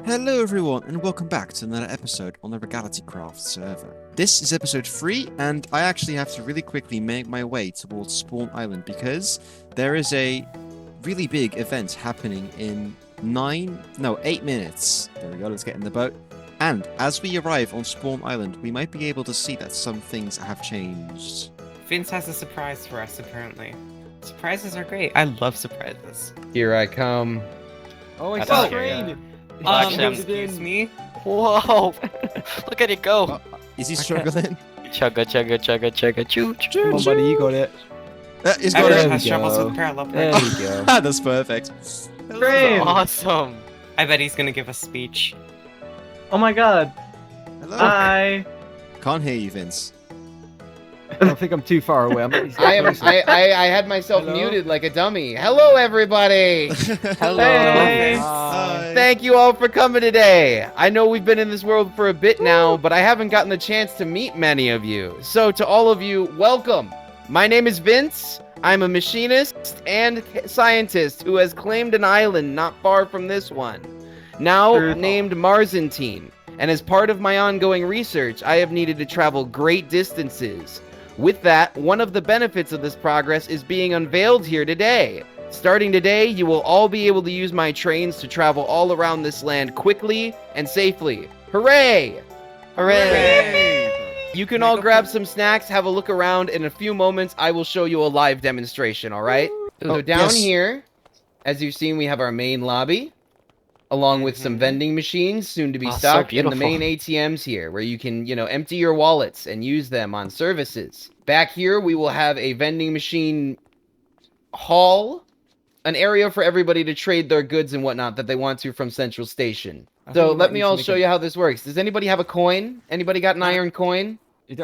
Hello everyone and welcome back to another episode on the Regality Craft server. This is episode 3 and I actually have to really quickly make my way towards Spawn Island because there is a really big event happening in 8 minutes. There we go, let's get in the boat. And as we arrive on Spawn Island, we might be able to see that some things have changed. Vince has a surprise for us, apparently. Surprises are great. I love surprises. Here I come. Oh, I That's saw scary. rain. Excuse me? Whoa! Look at it go. Is he struggling? Chugga, chugga, chugga, chugga, choo, choo. Come on, buddy, you got it. He's got Everyone it. has we troubles go. with parallel There parking. we go. That's perfect. Rain. Awesome. I bet he's gonna give a speech. Oh my god. Hello. Hi. Can't hear you, Vince. I don't think I'm too far away. I had myself Hello? muted like a dummy. Hello, everybody. Hello. Hey. Hi. Thank you all for coming today. I know we've been in this world for a bit now, but I haven't gotten the chance to meet many of you. So to all of you, welcome. My name is Vince. I'm a machinist and scientist who has claimed an island not far from this one, now Sure. named Marzantine. And as part of my ongoing research, I have needed to travel great distances. With that, one of the benefits of this progress is being unveiled here today. Starting today, you will all be able to use my trains to travel all around this land quickly and safely. Hooray! Hooray! You can all grab some snacks, have a look around. In a few moments, I will show you a live demonstration, alright? So down yes. here, as you've seen, we have our main lobby, along with some vending machines, soon to be Oh, so stocked, and the beautiful. main ATMs here, where you can, empty your wallets and use them on services. Back here, we will have a vending machine hall, an area for everybody to trade their goods and whatnot that they want to from Central Station. So let me all show you how this works. Does anybody have a coin? Anybody got an iron coin?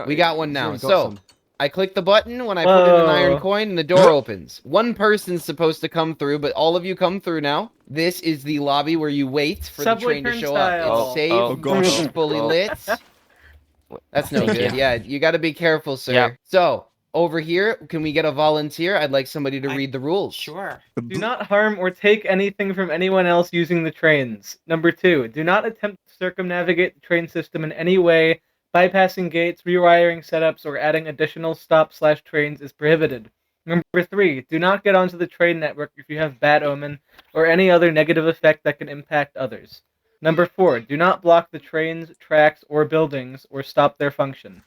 We got one now. So I click the button when I put in an iron coin and the door opens. One person's supposed to come through, but all of you come through now. This is the lobby where you wait for Subway the train to show up. turnstile. It's safe, Oh, gosh. it's fully lit. That's no Thank good. you. Yeah, you got to be careful, sir. Yeah. So over here, can we get a volunteer? I'd like somebody to read the rules. Sure. Do not harm or take anything from anyone else using the trains. Number 2. Do not attempt to circumnavigate the train system in any way. Bypassing gates, rewiring setups, or adding additional stop/trains is prohibited. Number 3. Do not get onto the train network if you have bad omen or any other negative effect that can impact others. Number 4. Do not block the trains, tracks, or buildings or stop their function.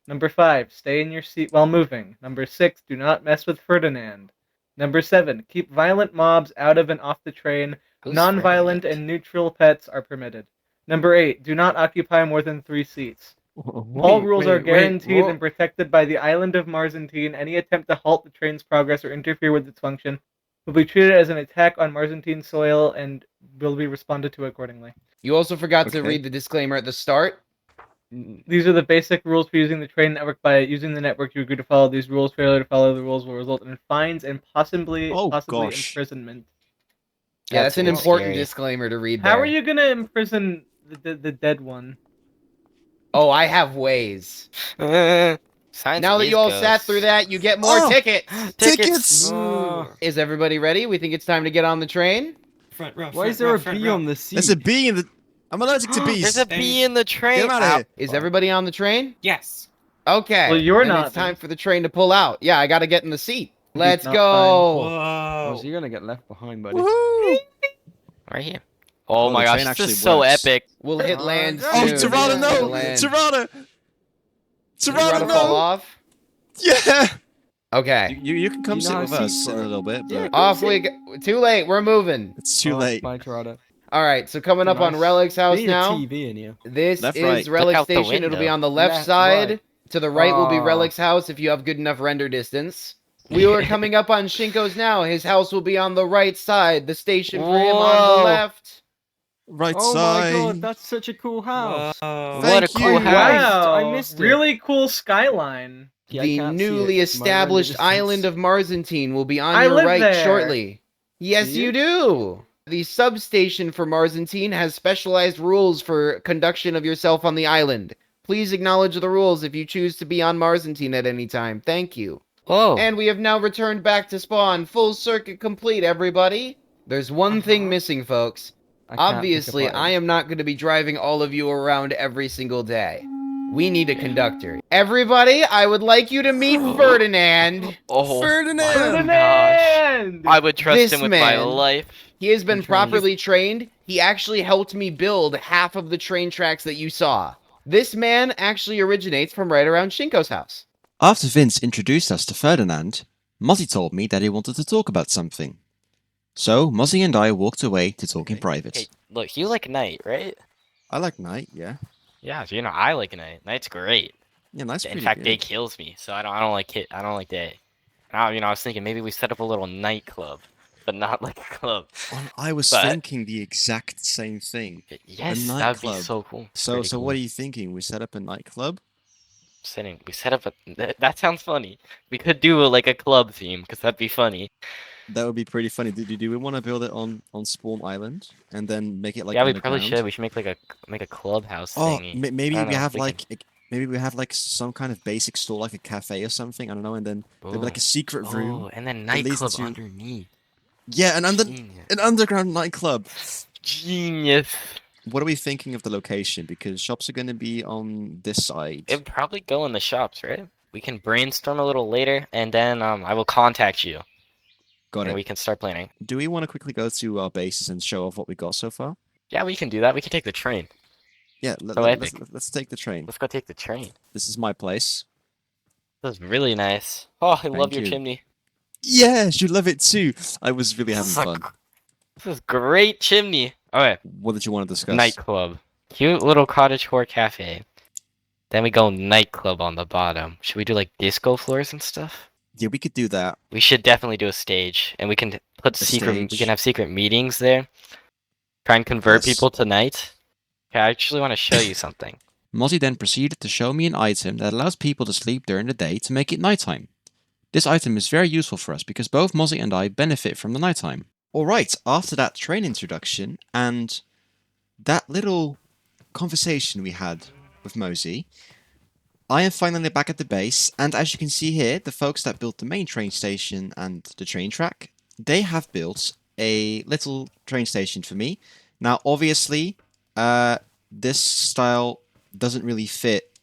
Number 5. Stay in your seat while moving. Number 6. Do not mess with Ferdinand. Number 7. Keep violent mobs out of and off the train. Who's Non-violent Ferdinand? and neutral pets are permitted. Number 8. Do not occupy more than 3 seats. All rules are guaranteed and protected by the island of Marzantine. Any attempt to halt the train's progress or interfere with its function will be treated as an attack on Marzantine soil and will be responded to accordingly. You also forgot to Okay. read the disclaimer at the start. These are the basic rules for using the train network. By using the network, you agree to follow these rules. Failure to follow the rules will result in fines and possibly gosh. imprisonment. Yeah, that's an really important scary. disclaimer to read How there. are you gonna imprison the dead one? Oh, I have ways. Science Now that you all sat through that, you get more Oh! tickets. Tickets! Is everybody ready? We think it's time to get on the train. Front row. Why is there a bee on the seat? There's a bee in the... I'm allergic to bees. There's a bee in the train. Get him out of here. Is everybody on the train? Yes. Okay. Well, you're then not, It's time for the train to pull out. Yeah, I gotta get in the seat. Let's not go. Whoa. Oh, so you're gonna get left behind, buddy. Woohoo! Right here. Oh, Oh, my the train gosh, this actually is so works. epic. We'll hit land Oh, soon. Tirana, We'll no! land. Tirana! Did Tirana, Tirana fall no! off? Yeah! Okay. You can come You know sit how with seats us in a work. little bit, Yeah. but Off we go. Too late. We're moving. it's too Oh, late. Bye, Tirana. All right. So coming up on Nice. Relic's house We need a now. TV in here. This Left, is right. Relic Look out the Station. It'll be window. on the left Left, side. right. To the right will be Ah. Relic's house if you have good enough render distance. We are coming up on Shinko's now. His house will be on the right side. The station for him on Whoa. the left. Right Oh side. my god, that's such a cool house. Whoa. Thank What a cool you. house. Wow, I missed it. really cool skyline. Yeah, I The can't see newly it. My render established distance. island of Marzantine will be on I your live right there. shortly. Yes, Do you you? do. The substation for Marzantine has specialized rules for conduction of yourself on the island. Please acknowledge the rules if you choose to be on Marzantine at any time. Thank you. Whoa. And we have now returned back to spawn. Full circuit complete, everybody. There's one thing missing, folks. I can't pick a Obviously, fight. I am not going to be driving all of you around every single day. We need a conductor. Everybody, I would like you to meet Ferdinand. Oh, Ferdinand! my gosh. Ferdinand! I would trust This him with my man- life. He has been Which one? properly trained. He actually helped me build half of the train tracks that you saw. This man actually originates from right around Shinko's house. After Vince introduced us to Ferdinand, Mozzie told me that he wanted to talk about something. So, Mozzie and I walked away to talk in private. Okay, look, you like night, right? I like night, yeah. Yeah, so, I like night. Night's great. Yeah, night's In pretty fact, good. day kills me, so I don't like it. I don't like day. Now, I was thinking maybe we set up a little nightclub, but not like a club. Well, I was But- thinking the exact same thing. Yes, that'd be nightclub. so cool. So, Pretty so cool. what are you thinking? We set up a nightclub? We set up a. That sounds funny. We could do like a club theme, because that'd be funny. That would be pretty funny. Do we want to build it on Spawn Island and then make it like Yeah, we probably underground? should. We should make a clubhouse Oh, thingy. maybe I don't we know, have we can- like maybe we have like some kind of basic store, like a cafe or something. I don't know, and then there'll be like a secret room. Oh, and then that leads nightclub to- underneath. Yeah, an Genius. underground nightclub. Genius. What are we thinking of the location? Because shops are going to be on this side. It'd probably go in the shops, right? We can brainstorm a little later, and then I will contact you, Got and it. we can start planning. Do we want to quickly go to our bases and show off what we got so far? Yeah, we can do that. We can take the train. Yeah, So epic. let's take the train. Let's go take the train. This is my place. This is really nice. Oh, I love Thank your you. chimney. Yes, you love it too. I was really having This is a fun. gr- This is great chimney. Okay, What did you want to discuss? nightclub. Cute little cottagecore cafe. Then we go nightclub on the bottom. Should we do like disco floors and stuff? Yeah, we could do that. We should definitely do a stage, and we can put A secret. We stage. can have secret meetings there. Try and convert Yes. people tonight. Okay, I actually want to show you something. Mozzie then proceeded to show me an item that allows people to sleep during the day to make it nighttime. This item is very useful for us because both Mozzie and I benefit from the nighttime. Alright, after that train introduction and that little conversation we had with Mosey, I am finally back at the base, and as you can see here, the folks that built the main train station and the train track, they have built a little train station for me. Now, obviously, this style doesn't really fit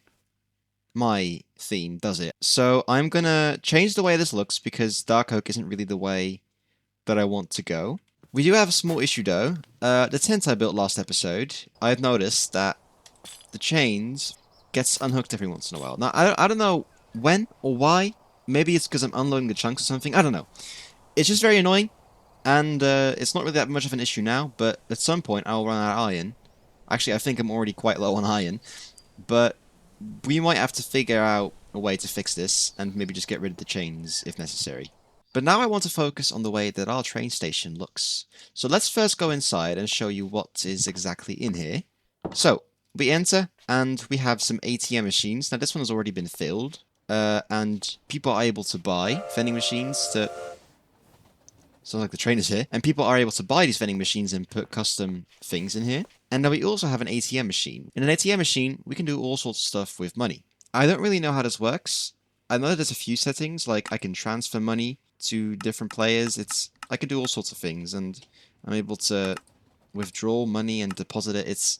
my theme, does it? So I'm gonna change the way this looks because Dark Oak isn't really the way that I want to go. We do have a small issue though. The tent I built last episode, I've noticed that the chains gets unhooked every once in a while. Now, I don't know when or why. Maybe it's because I'm unloading the chunks or something. I don't know. It's just very annoying, and it's not really that much of an issue now, but at some point I'll run out of iron. Actually, I think I'm already quite low on iron, but we might have to figure out a way to fix this, and maybe just get rid of the chains if necessary. But now I want to focus on the way that our train station looks. So let's first go inside and show you what is exactly in here. So, we enter, and we have some ATM machines. Now this one has already been filled, and people are able to buy vending machines to... Sounds like the train is here. And people are able to buy these vending machines and put custom things in here. And now we also have an ATM machine. In an ATM machine, we can do all sorts of stuff with money. I don't really know how this works. I know that there's a few settings, like I can transfer money to different players. I can do all sorts of things, and I'm able to withdraw money and deposit it. It's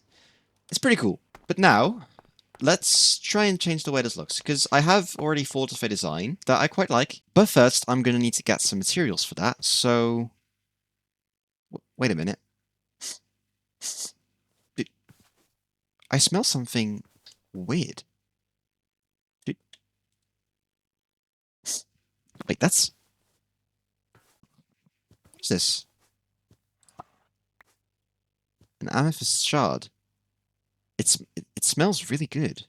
pretty cool. But now, let's try and change the way this looks, because I have already thought of a design that I quite like. But first, I'm going to need to get some materials for that, so... Wait a minute. I smell something weird. Wait, that's... What's this? An amethyst shard. It smells really good.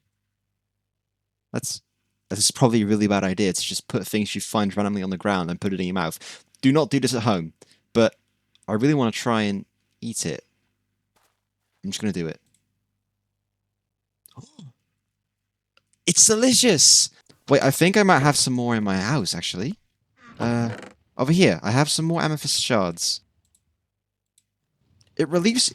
This is probably a really bad idea to just put things you find randomly on the ground and put it in your mouth. Do not do this at home. But I really want to try and eat it. I'm just going to do it. It's delicious! Wait, I think I might have some more in my house, actually. Over here, I have some more amethyst shards. It relieves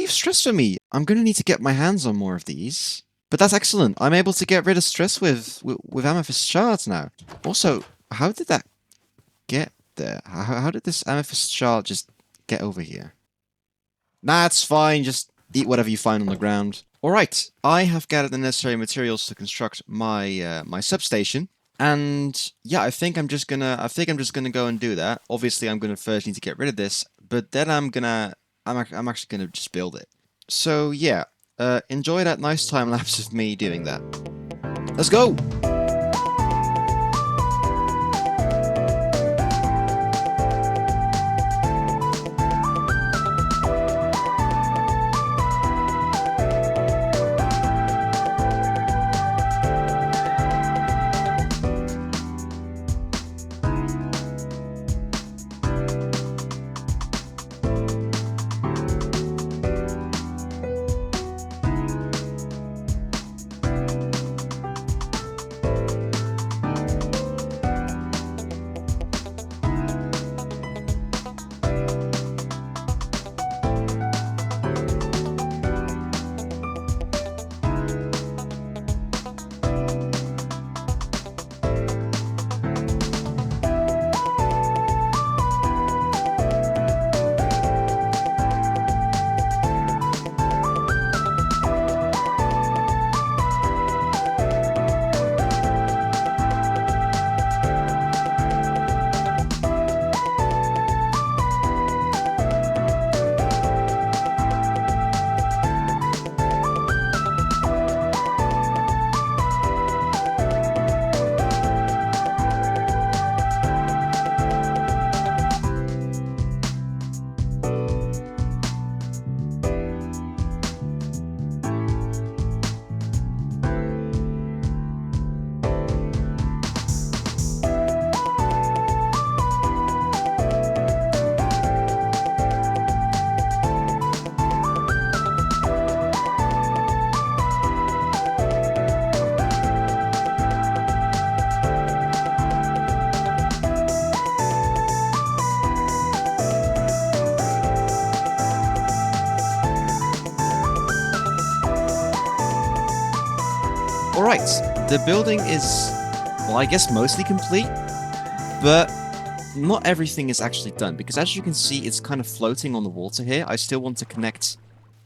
stress for me. I'm gonna need to get my hands on more of these. But that's excellent. I'm able to get rid of stress with amethyst shards now. Also, how did that get there? How did this amethyst shard just get over here? Nah, it's fine. Just eat whatever you find on the ground. All right, I have gathered the necessary materials to construct my my substation, and yeah, I think I'm just gonna go and do that. Obviously, I'm gonna first need to get rid of this, but then I'm actually gonna just build it. So yeah, enjoy that nice time lapse of me doing that. Let's go. Alright, the building is, well, I guess mostly complete, but not everything is actually done, because as you can see, it's kind of floating on the water here. I still want to connect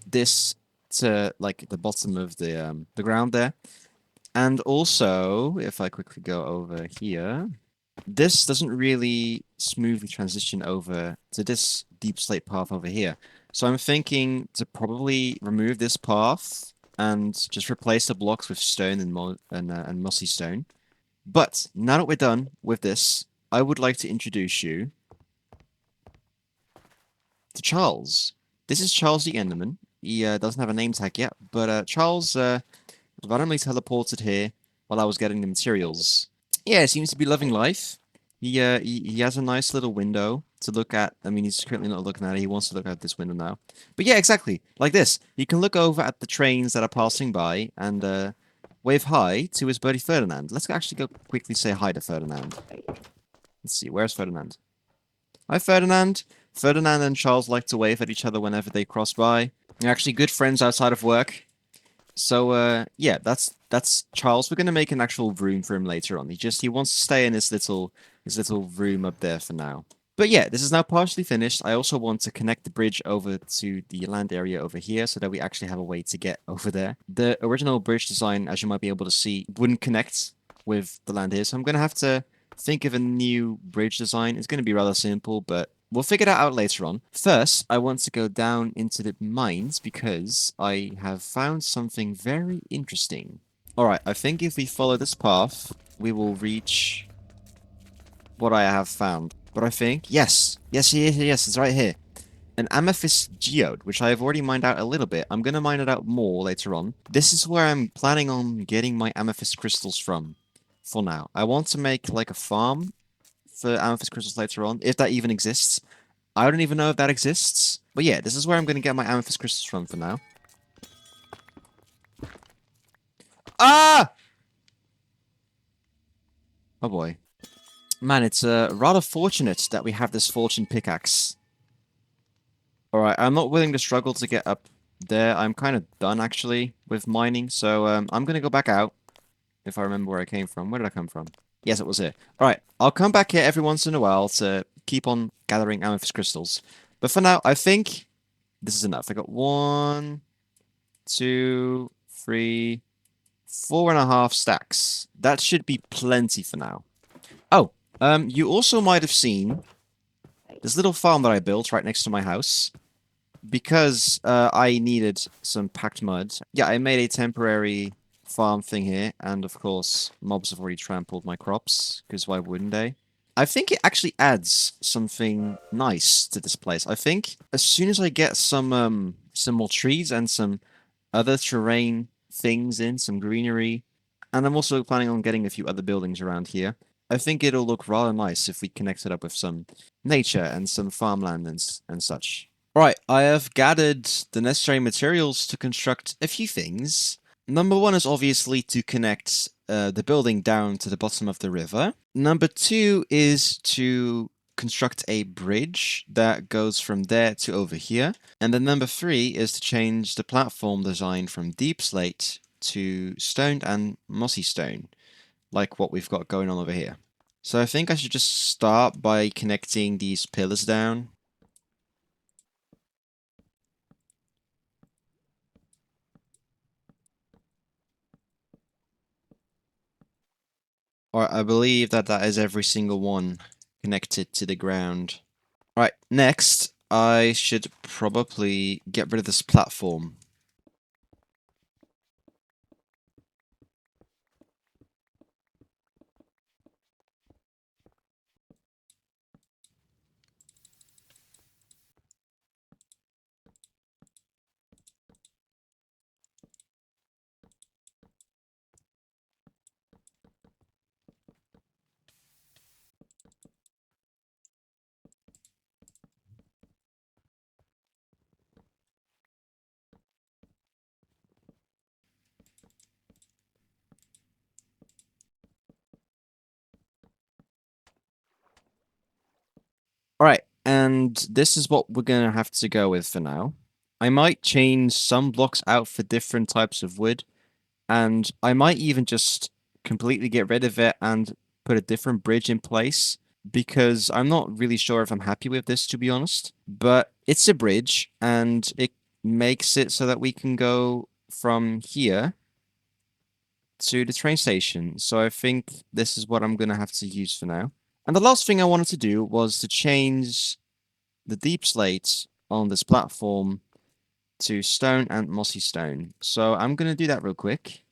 this to, like, the bottom of the ground there. And also, if I quickly go over here, this doesn't really smoothly transition over to this deep slate path over here. So I'm thinking to probably remove this path and just replace the blocks with stone and mossy stone. But now that we're done with this, I would like to introduce you to Charles. This is Charles the Enderman. He doesn't have a name tag yet, but Charles randomly teleported here while I was getting the materials. Yeah, seems to be loving life. He has a nice little window to look at. I mean, he's currently not looking at it. He wants to look at this window now. But yeah, exactly. Like this. He can look over at the trains that are passing by and wave hi to his buddy Ferdinand. Let's actually go quickly say hi to Ferdinand. Let's see, where's Ferdinand? Hi, Ferdinand. Ferdinand and Charles like to wave at each other whenever they cross by. They're actually good friends outside of work. So, yeah, that's Charles. We're gonna make an actual room for him later on. He wants to stay in his little room up there for now. But yeah, this is now partially finished. I also want to connect the bridge over to the land area over here so that we actually have a way to get over there. The original bridge design, as you might be able to see, wouldn't connect with the land here. So I'm gonna have to think of a new bridge design. It's gonna be rather simple, but we'll figure that out later on. First, I want to go down into the mines because I have found something very interesting. Alright, I think if we follow this path, we will reach what I have found. But I think, yes, it's right here. An amethyst geode, which I have already mined out a little bit. I'm going to mine it out more later on. This is where I'm planning on getting my amethyst crystals from for now. I want to make like a farm for amethyst crystals later on, if that even exists. I don't even know if that exists. But yeah, this is where I'm going to get my amethyst crystals from for now. Ah! Oh boy. Man, it's rather fortunate that we have this fortune pickaxe. Alright, I'm not willing to struggle to get up there. I'm kind of done, actually, with mining. So, I'm going to go back out, if I remember where I came from. Where did I come from? Yes, it was here. Alright, I'll come back here every once in a while to keep on gathering amethyst crystals. But for now, I think this is enough. I got 1, 2, 3, 4.5 stacks. That should be plenty for now. Oh, you also might have seen this little farm that I built right next to my house. Because I needed some packed mud. Yeah, I made a temporary farm thing here. And of course, mobs have already trampled my crops. Because why wouldn't they? I think it actually adds something nice to this place. I think as soon as I get some more trees and some other terrain things in, some greenery, and I'm also planning on getting a few other buildings around here. I think it'll look rather nice if we connect it up with some nature and some farmland and such. Right, I have gathered the necessary materials to construct a few things. Number 1 is obviously to connect the building down to the bottom of the river. Number 2 is to construct a bridge that goes from there to over here. And then number 3 is to change the platform design from deep slate to stoned and mossy stone, like what we've got going on over here. So I think I should just start by connecting these pillars down. Alright, I believe that is every single one connected to the ground. Right, next, I should probably get rid of this platform. Alright, and this is what we're gonna have to go with for now. I might change some blocks out for different types of wood, and I might even just completely get rid of it and put a different bridge in place, because I'm not really sure if I'm happy with this, to be honest. But it's a bridge, and it makes it so that we can go from here to the train station. So I think this is what I'm gonna have to use for now. And the last thing I wanted to do was to change the deep slate on this platform to stone and mossy stone. So I'm going to do that real quick.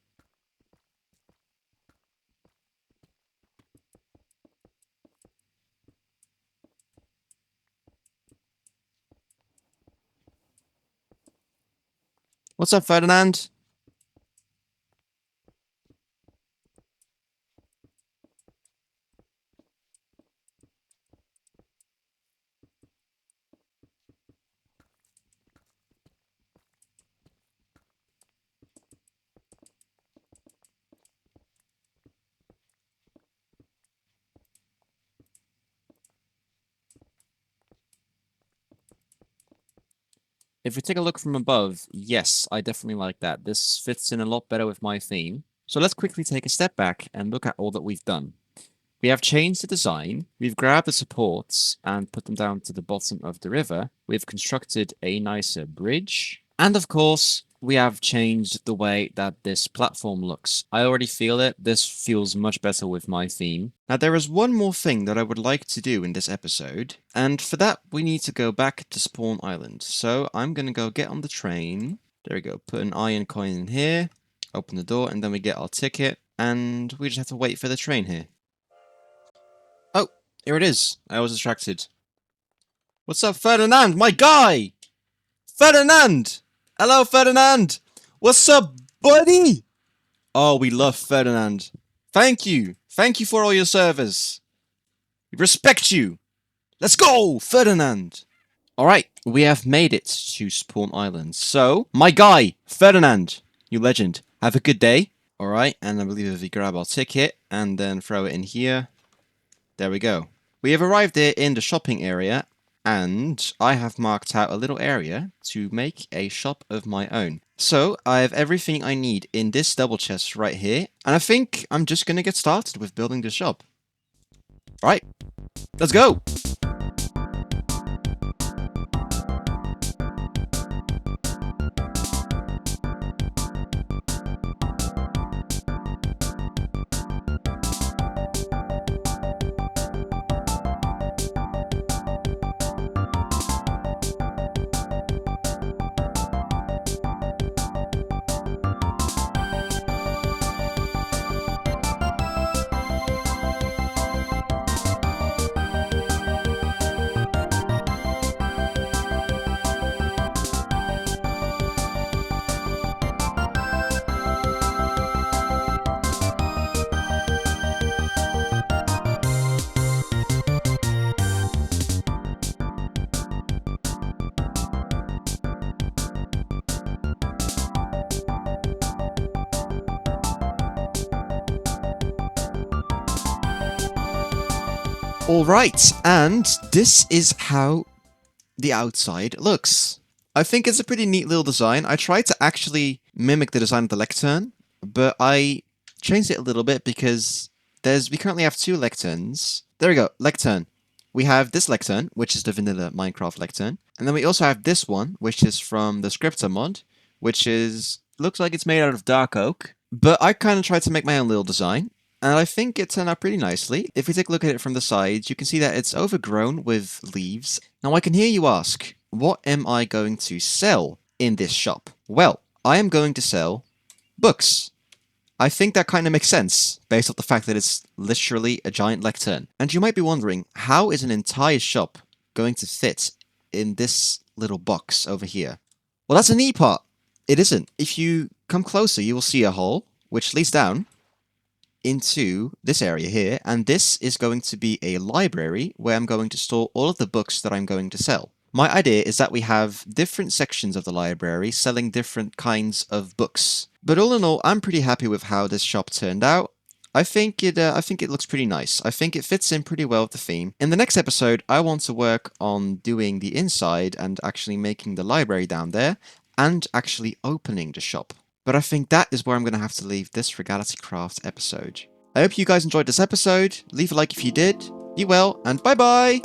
What's up, Ferdinand? If we take a look from above, yes, I definitely like that. This fits in a lot better with my theme. So let's quickly take a step back and look at all that we've done. We have changed the design, we've grabbed the supports and put them down to the bottom of the river, we've constructed a nicer bridge, and of course, we have changed the way that this platform looks. I already feel it, this feels much better with my theme. Now there is one more thing that I would like to do in this episode, and for that we need to go back to Spawn Island. So I'm gonna go get on the train, there we go, put an iron coin in here, open the door, and then we get our ticket, and we just have to wait for the train here. Oh, here it is. I was distracted. What's up, Ferdinand? My guy! Ferdinand! Hello, Ferdinand! What's up, buddy? Oh, we love Ferdinand. Thank you. Thank you for all your service. We respect you. Let's go, Ferdinand! Alright, we have made it to Spawn Island. So, my guy, Ferdinand, you legend, have a good day. Alright, and I believe if we grab our ticket and then throw it in here, there we go. We have arrived here in the shopping area, and I have marked out a little area to make a shop of my own. So, I have everything I need in this double chest right here, and I think I'm just gonna get started with building the shop. Alright, let's go! Alright, and this is how the outside looks. I think it's a pretty neat little design. I tried to actually mimic the design of the lectern, but I changed it a little bit because we currently have two lecterns. There we go, lectern. We have this lectern, which is the vanilla Minecraft lectern, and then we also have this one, which is from the scripter mod, which looks like it's made out of dark oak. But I kind of tried to make my own little design, and I think it turned out pretty nicely. If we take a look at it from the sides, you can see that it's overgrown with leaves. Now I can hear you ask, what am I going to sell in this shop? Well, I am going to sell books. I think that kind of makes sense, based off the fact that it's literally a giant lectern. And you might be wondering, how is an entire shop going to fit in this little box over here? Well, that's a neat part. It isn't. If you come closer, you will see a hole, which leads down into this area here, and this is going to be a library where I'm going to store all of the books that I'm going to sell. My idea is that we have different sections of the library selling different kinds of books. But all in all, I'm pretty happy with how this shop turned out. I think it looks pretty nice. I think it fits in pretty well with the theme. In the next episode, I want to work on doing the inside and actually making the library down there, and actually opening the shop. But I think that is where I'm going to have to leave this Regality Craft episode. I hope you guys enjoyed this episode. Leave a like if you did. Be well, and bye-bye!